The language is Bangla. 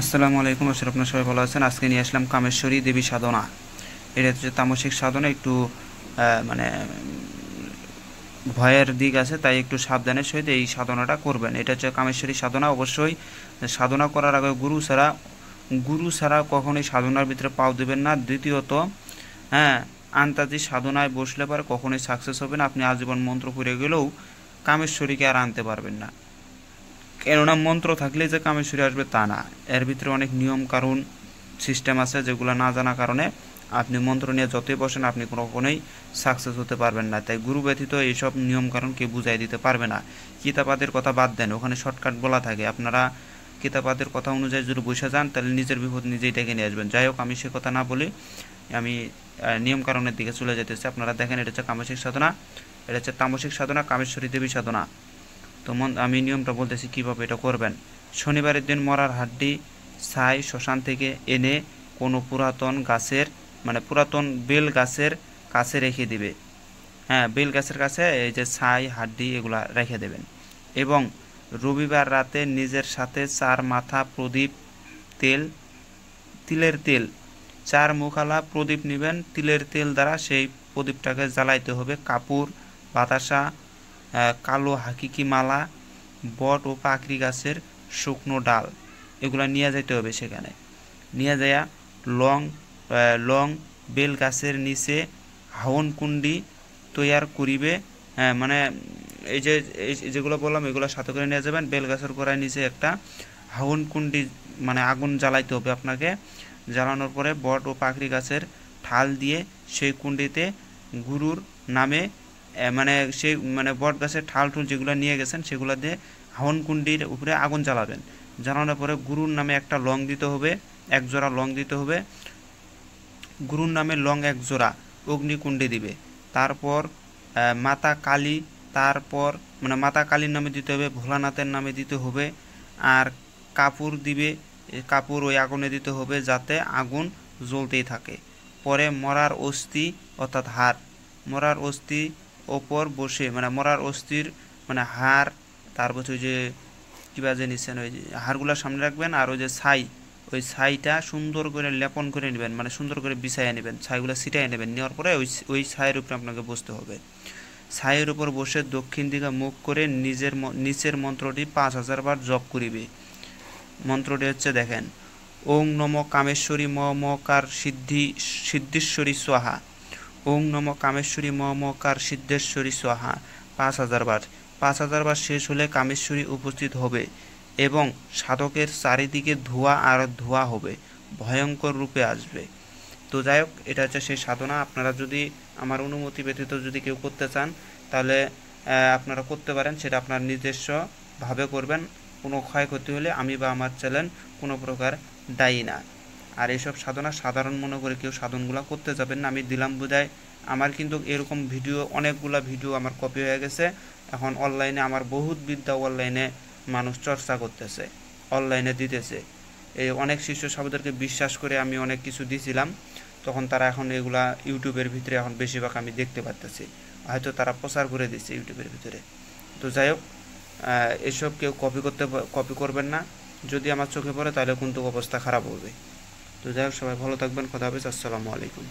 আসসালামু আলাইকুম। আসলে আপনারা সবাই ভালো আছেন। আজকে নিয়ে আসলাম কামেশ্বরী দেবী সাধনা। এটা হচ্ছে তামসিক সাধনা, একটু মানে ভয়ের দিক আছে, তাই একটু সাবধানের সহিত এই সাধনাটা করবেন। এটা হচ্ছে কামেশ্বরী সাধনা। অবশ্যই সাধনা করার আগে গুরু ছাড়া কখনোই সাধনার ভিতরে পাও দেবেন না। দ্বিতীয়ত, হ্যাঁ, আন্তাজি সাধনায় বসলে পরে কখনোই সাকসেস হবে না। আপনি আজীবন মন্ত্র পড়ে গেলেও কামেশ্বরীকে আর আনতে পারবেন না। কেননা মন্ত্র থাকলে যে কামেশ্বরী আসবে তা না, এর ভিতরে অনেক নিয়ম কারণ সিস্টেম আছে যেগুলো না জানা কারণে আপনি মন্ত্র নিয়ে যতই বসেন আপনি কখনোই সাকসেস হতে পারবেন না। তাই গুরু ব্যতীত এইসব নিয়ম কারণ কেউ বুঝাই দিতে পারবে না। কিতাবাদের কথা বাদ দেন, ওখানে শর্টকাট বলা থাকে। আপনারা কিতাবাদের কথা অনুযায়ী যদি বসে যান তাহলে নিজের বিপদ নিজেই ডেকে নিয়ে আসবেন। যাই হোক, আমি সে কথা না বলি, আমি নিয়ম কারণের দিকে চলে যেতেছি। আপনারা দেখেন, এটা হচ্ছে কামসিক সাধনা, এটা হচ্ছে তামসিক সাধনা, কামেশ্বরী দেবী সাধনা। তো আমি নিয়মটা বলতেছি কীভাবে এটা করবেন। শনিবারের দিন মরার হাড্ডি ছাই শ্মশান থেকে এনে কোনো পুরাতন গাছের, মানে পুরাতন বেল গাছের কাছে রেখে দিবে। হ্যাঁ, বেল গাছের কাছে এই যে ছাই হাড্ডি এগুলা রেখে দেবেন। এবং রবিবার রাতে নিজের সাথে 4 মাথা প্রদীপ, তিলের তেল, 4 মুখালা প্রদীপ নেবেন। তিলের তেল দ্বারা সেই প্রদীপটাকে জ্বালাইতে হবে। কাপড়, বাতাসা, কালো হাকিকি মালা, বট ও পাকড়ি গাছের শুকনো ডাল এগুলা নিয়ে যেতে হবে। সেখানে নিয়ে যাইয়া লং লং বেল গাছের নিচে হাওন কুণ্ডি তৈয়ার করিবে। হ্যাঁ, মানে এই যে যেগুলো বললাম এগুলো সাথে করে নিয়ে যাবেন। বেল গাছের গোড়ায় নিচে একটা হাওন কুণ্ডি, মানে আগুন জ্বালাইতে হবে আপনাকে। জ্বালানোর পরে বট ও পাকড়ি গাছের ঠাল দিয়ে সেই কুণ্ডিতে গুরুর নামে, মানে সেই মানে বট গাছের ঠাল ঠুল যেগুলো নিয়ে গেছেন সেগুলো দিয়ে হাওন কুণ্ডির উপরে আগুন জ্বালাবেন। জ্বালানোর পরে গুরুর নামে একটা লং দিতে হবে, 1 জোড়া লং দিতে হবে। গুরুর নামে লং 1 জোড়া অগ্নিকুণ্ডে দিবে। তারপর মাতা কালী, তারপর মানে মাতা কালীর নামে দিতে হবে, ভোলানাথের নামে দিতে হবে। আর কাপড় দিবে, কাপড় ওই আগুনে দিতে হবে যাতে আগুন জ্বলতেই থাকে। পরে মরার অস্থি অর্থাৎ হাড়, মরার অস্থি ওপর বসে, মানে মরার অস্থির মানে হাড়, তারপর ওই যে কী বাজে নিচ্ছেন ওই হাড়গুলো সামনে রাখবেন। আর ওই যে ছাই, ওই ছাইটা সুন্দর করে লেপন করে নেবেন, মানে সুন্দর করে বিছাইয়া নেবেন, ছাইগুলো ছিটাই নেবেন। নেওয়ার পরে ওই ছাইয়ের উপরে আপনাকে বসতে হবে। ছাইয়ের উপর বসে দক্ষিণ দিকে মুখ করে নিচের মন্ত্রটি 5000 বার জপ করিবে। মন্ত্রটি হচ্ছে, দেখেন, ওং নম কামেশ্বরী মমকার সিদ্ধেশ্বরী স্বাহা, ওং নম কামেশ্বরী মমকার সিদ্ধেশ্বরী স্বাহা 5000 বার। 5000 বার শেষ হলে কামেশ্বরী উপস্থিত হবে এবং সাধকের চারিদিকে ধোঁয়া আর ধোঁয়া হবে, ভয়ঙ্কর রূপে আসবে। তো যাই হোক, এটা হচ্ছে সেই সাধনা। আপনারা যদি আমার অনুমতি ব্যতীত যদি কেউ করতে চান তাহলে আপনারা করতে পারেন, সেটা আপনার নিজস্বভাবে করবেন। কোনো ক্ষয়ক্ষতি হলে আমি বা আমার চ্যানেল কোনো প্রকার দায়ী না। আর এইসব সাধনা সাধারণ মনে করে কেউ সাধনগুলো করতে যাবেন না। আমি দিলাম বোঝায়, আমার কিন্তু এরকম ভিডিও অনেকগুলা ভিডিও আমার কপি হয়ে গেছে। এখন অনলাইনে আমার বহুত বিদ্যা অনলাইনে মানুষ চর্চা করতেছে, অনলাইনে দিতেছে। এই অনেক শিষ্য সাধুদেরকে বিশ্বাস করে আমি অনেক কিছু দিছিলাম, তখন তারা এখন এগুলা ইউটিউবের ভিতরে এখন বেশিরভাগ আমি দেখতে পাচ্তেছি, হয়তো তারা প্রচার করে দিচ্ছে ইউটিউবের ভিতরে। তো যাই হোক, এসব কেউ কপি করবেন না। যদি আমার চোখে পড়ে তাহলে কিন্তু অবস্থা খারাপ হবে। তো যাই হোক, সবাই ভালো থাকবেন। খোদা হাফেজ। আসসালামু আলাইকুম।